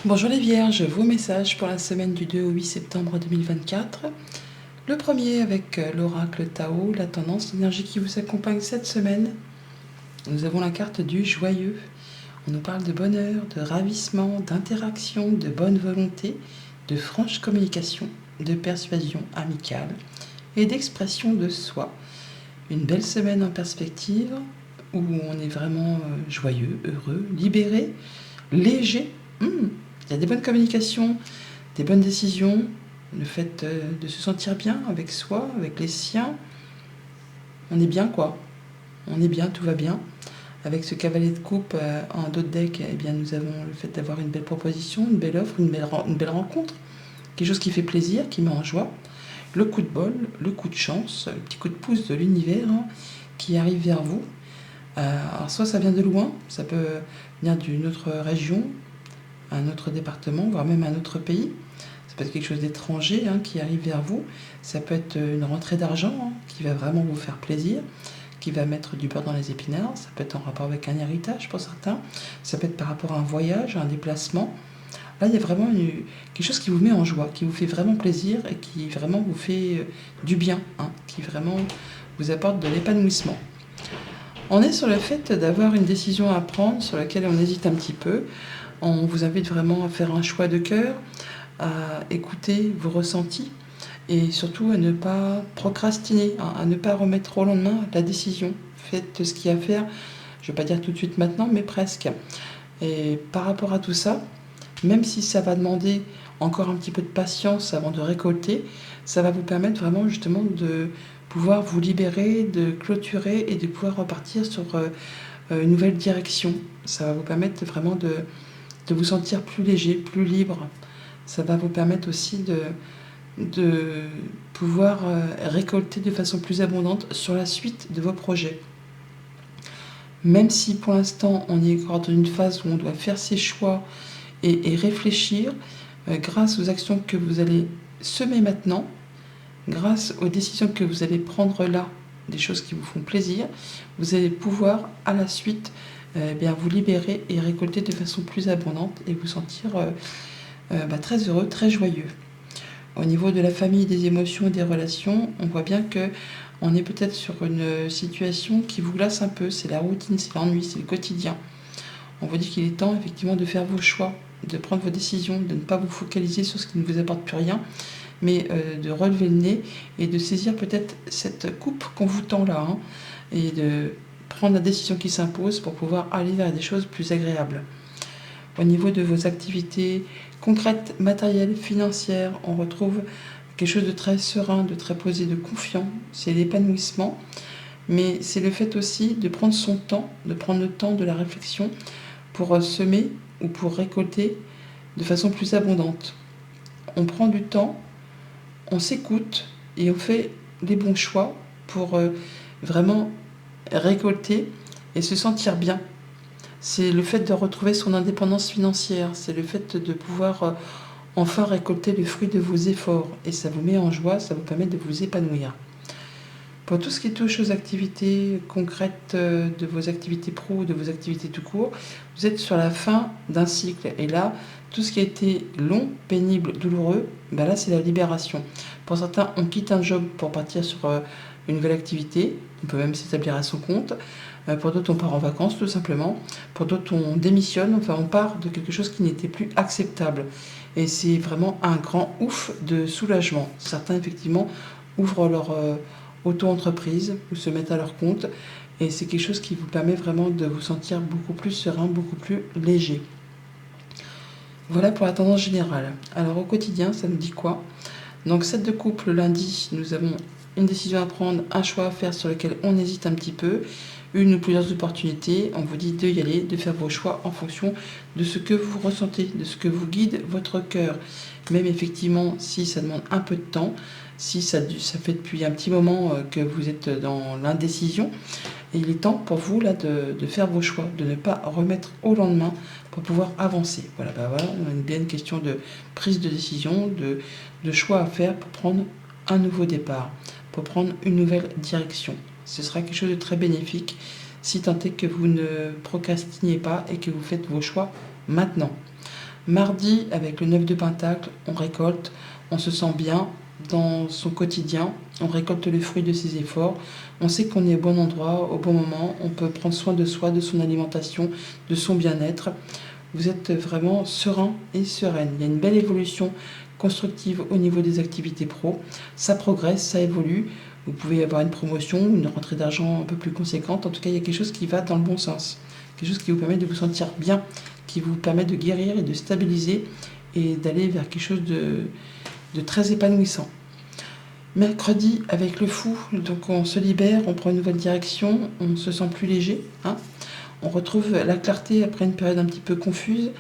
Bonjour les Vierges, vos messages pour la semaine du 2 au 8 septembre 2024. Le premier avec l'oracle Tao, la tendance, l'énergie qui vous accompagne cette semaine. Nous avons la carte du joyeux. On nous parle de bonheur, de ravissement, d'interaction, de bonne volonté, de franche communication, de persuasion amicale et d'expression de soi. Une belle semaine en perspective où on est vraiment joyeux, heureux, libéré, léger. Il y a des bonnes communications, des bonnes décisions, le fait de se sentir bien avec soi, avec les siens. On est bien quoi. On est bien, tout va bien. Avec ce cavalier de coupe en dos de deck, eh bien, nous avons le fait d'avoir une belle proposition, une belle offre, une belle rencontre. Quelque chose qui fait plaisir, qui met en joie. Le coup de bol, le coup de chance, le petit coup de pouce de l'univers qui arrive vers vous. Alors soit ça vient de loin, ça peut venir d'une autre région, un autre département, voire même un autre pays. Ça peut être quelque chose d'étranger qui arrive vers vous. Ça peut être une rentrée d'argent qui va vraiment vous faire plaisir, qui va mettre du beurre dans les épinards. Ça peut être en rapport avec un héritage pour certains. Ça peut être par rapport à un voyage, un déplacement. Là, il y a vraiment quelque chose qui vous met en joie, qui vous fait vraiment plaisir et qui vraiment vous fait du bien, qui vraiment vous apporte de l'épanouissement. On est sur le fait d'avoir une décision à prendre sur laquelle on hésite un petit peu. On vous invite vraiment à faire un choix de cœur, à écouter vos ressentis et surtout à ne pas procrastiner, à ne pas remettre au lendemain la décision. Faites ce qu'il y a à faire, je ne vais pas dire tout de suite maintenant, mais presque. Et par rapport à tout ça, même si ça va demander encore un petit peu de patience avant de récolter, ça va vous permettre vraiment justement de pouvoir vous libérer, de clôturer et de pouvoir repartir sur une nouvelle direction. Ça va vous permettre vraiment de vous sentir plus léger, plus libre. Ça va vous permettre aussi de pouvoir récolter de façon plus abondante sur la suite de vos projets. Même si pour l'instant on est encore dans une phase où on doit faire ses choix et réfléchir, grâce aux actions que vous allez semer maintenant, grâce aux décisions que vous allez prendre là, des choses qui vous font plaisir, vous allez pouvoir à la suite vous libérer et récolter de façon plus abondante et vous sentir très heureux, très joyeux. Au niveau de la famille, des émotions et des relations, on voit bien que on est peut-être sur une situation qui vous glace un peu. C'est la routine, c'est l'ennui, c'est le quotidien. On vous dit qu'il est temps effectivement de faire vos choix, de prendre vos décisions, de ne pas vous focaliser sur ce qui ne vous apporte plus rien, mais de relever le nez et de saisir peut-être cette coupe qu'on vous tend là, et de prendre la décision qui s'impose pour pouvoir aller vers des choses plus agréables. Au niveau de vos activités concrètes, matérielles, financières, on retrouve quelque chose de très serein, de très posé, de confiant. C'est l'épanouissement, mais c'est le fait aussi de prendre son temps, de prendre le temps de la réflexion pour semer ou pour récolter de façon plus abondante. On prend du temps, on s'écoute et on fait les bons choix pour vraiment récolter et se sentir bien. C'est le fait de retrouver son indépendance financière, c'est le fait de pouvoir enfin récolter le fruit de vos efforts. Et ça vous met en joie, ça vous permet de vous épanouir. Pour tout ce qui touche aux activités concrètes de vos activités pro, de vos activités tout court, vous êtes sur la fin d'un cycle. Et là, tout ce qui a été long, pénible, douloureux, là c'est la libération. Pour certains, on quitte un job pour partir sur une nouvelle activité. On peut même s'établir à son compte. Pour d'autres, on part en vacances tout simplement. Pour d'autres, on démissionne. Enfin, on part de quelque chose qui n'était plus acceptable. Et c'est vraiment un grand ouf de soulagement. Certains, effectivement, ouvrent leur auto-entreprise ou se mettent à leur compte. Et c'est quelque chose qui vous permet vraiment de vous sentir beaucoup plus serein, beaucoup plus léger. Voilà pour la tendance générale. Alors au quotidien, ça nous dit quoi? Donc 7 de coupe le lundi, nous avons une décision à prendre, un choix à faire sur lequel on hésite un petit peu, une ou plusieurs opportunités. On vous dit de y aller, de faire vos choix en fonction de ce que vous ressentez, de ce que vous guide votre cœur. Même effectivement, si ça demande un peu de temps, si ça fait depuis un petit moment que vous êtes dans l'indécision, et il est temps pour vous là de faire vos choix, de ne pas remettre au lendemain pour pouvoir avancer. Voilà, on a une bien question de prise de décision, de choix à faire pour prendre un nouveau départ, pour prendre une nouvelle direction. Ce sera quelque chose de très bénéfique si tant est que vous ne procrastinez pas et que vous faites vos choix maintenant. Mardi, avec le 9 de Pentacle, on récolte, on se sent bien dans son quotidien, on récolte le fruit de ses efforts, on sait qu'on est au bon endroit, au bon moment, on peut prendre soin de soi, de son alimentation, de son bien-être. Vous êtes vraiment serein et sereine. Il y a une belle évolution constructive au niveau des activités pro. Ça progresse, ça évolue. Vous pouvez avoir une promotion, une rentrée d'argent un peu plus conséquente. En tout cas, il y a quelque chose qui va dans le bon sens. Quelque chose qui vous permet de vous sentir bien, qui vous permet de guérir et de stabiliser et d'aller vers quelque chose de très épanouissant. Mercredi, avec le fou, donc on se libère, on prend une nouvelle direction, on se sent plus léger. On retrouve la clarté après une période un petit peu confuse.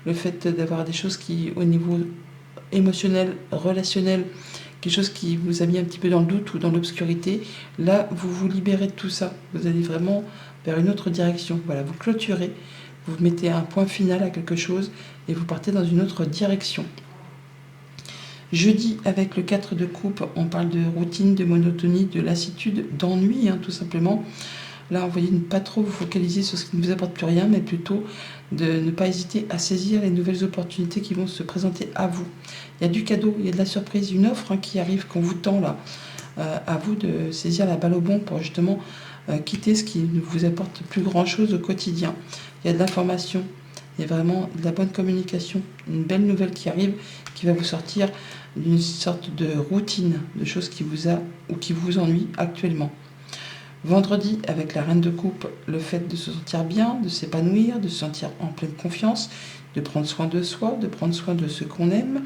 Le fait d'avoir des choses qui, au niveau émotionnel, relationnel, quelque chose qui vous a mis un petit peu dans le doute ou dans l'obscurité, là, vous vous libérez de tout ça. Vous allez vraiment vers une autre direction. Voilà, vous clôturez, vous mettez un point final à quelque chose et vous partez dans une autre direction. Jeudi, avec le 4 de coupe, on parle de routine, de monotonie, de lassitude, d'ennui, tout simplement. Là, vous voyez, ne pas trop vous focaliser sur ce qui ne vous apporte plus rien, mais plutôt de ne pas hésiter à saisir les nouvelles opportunités qui vont se présenter à vous. Il y a du cadeau, il y a de la surprise, une offre qui arrive, qu'on vous tend là. À vous de saisir la balle au bon pour justement quitter ce qui ne vous apporte plus grand-chose au quotidien. Il y a de l'information, il y a vraiment de la bonne communication, une belle nouvelle qui arrive, qui va vous sortir d'une sorte de routine, de choses qui vous a ou qui vous ennuie actuellement. Vendredi, avec la reine de coupe, le fait de se sentir bien, de s'épanouir, de se sentir en pleine confiance, de prendre soin de soi, de prendre soin de ce qu'on aime.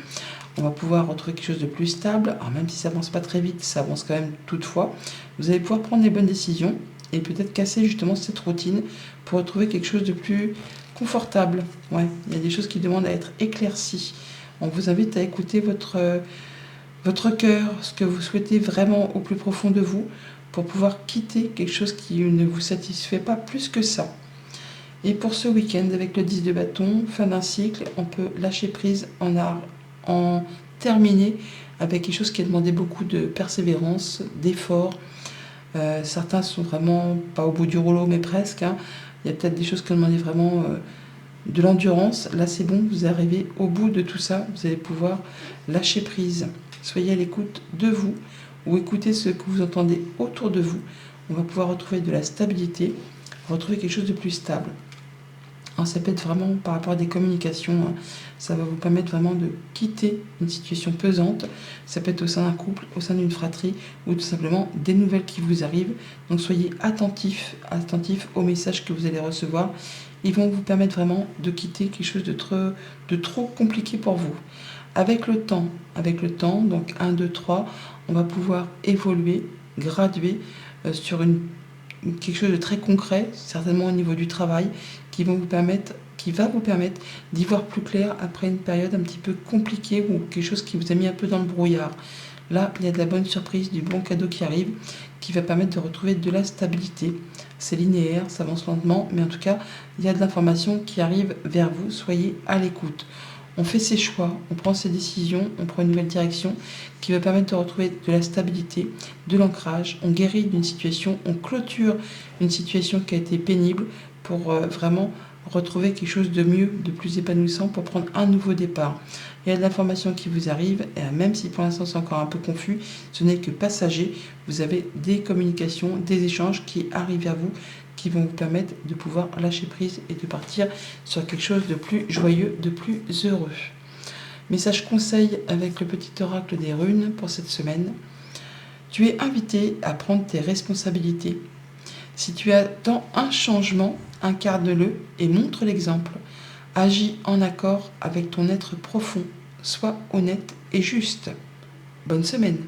On va pouvoir retrouver quelque chose de plus stable. Alors même si ça avance pas très vite, ça avance quand même toutefois. Vous allez pouvoir prendre les bonnes décisions et peut-être casser justement cette routine pour retrouver quelque chose de plus confortable. Ouais, il y a des choses qui demandent à être éclaircies. On vous invite à écouter votre cœur, ce que vous souhaitez vraiment au plus profond de vous, pour pouvoir quitter quelque chose qui ne vous satisfait pas plus que ça. Et pour ce week-end, avec le 10 de bâton, fin d'un cycle, on peut lâcher prise, en terminer avec quelque chose qui a demandé beaucoup de persévérance, d'effort. Certains sont vraiment pas au bout du rouleau, mais presque. Il y a peut-être des choses qui ont demandé vraiment de l'endurance. Là, c'est bon, vous arrivez au bout de tout ça. Vous allez pouvoir lâcher prise. Soyez à l'écoute de vous ou écoutez ce que vous entendez autour de vous. On va pouvoir retrouver de la stabilité, retrouver quelque chose de plus stable. Alors, ça peut être vraiment par rapport à des communications, ça va vous permettre vraiment de quitter une situation pesante. Ça peut être au sein d'un couple, au sein d'une fratrie ou tout simplement des nouvelles qui vous arrivent. Donc soyez attentifs aux messages que vous allez recevoir. Ils vont vous permettre vraiment de quitter quelque chose de trop compliqué pour vous. Avec le temps, donc 1, 2, 3, on va pouvoir évoluer, graduer sur quelque chose de très concret, certainement au niveau du travail, qui va vous permettre d'y voir plus clair après une période un petit peu compliquée ou quelque chose qui vous a mis un peu dans le brouillard. Là, il y a de la bonne surprise, du bon cadeau qui arrive, qui va permettre de retrouver de la stabilité. C'est linéaire, ça avance lentement, mais en tout cas, il y a de l'information qui arrive vers vous. Soyez à l'écoute. On fait ses choix, on prend ses décisions, on prend une nouvelle direction qui va permettre de retrouver de la stabilité, de l'ancrage. On guérit d'une situation, on clôture une situation qui a été pénible pour vraiment retrouver quelque chose de mieux, de plus épanouissant pour prendre un nouveau départ. Il y a de l'information qui vous arrive, et même si pour l'instant c'est encore un peu confus, ce n'est que passager. Vous avez des communications, des échanges qui arrivent vers vous, qui vont vous permettre de pouvoir lâcher prise et de partir sur quelque chose de plus joyeux, de plus heureux. Message conseil avec le petit oracle des runes pour cette semaine. Tu es invité à prendre tes responsabilités. Si tu attends un changement, incarne-le et montre l'exemple. Agis en accord avec ton être profond. Sois honnête et juste. Bonne semaine.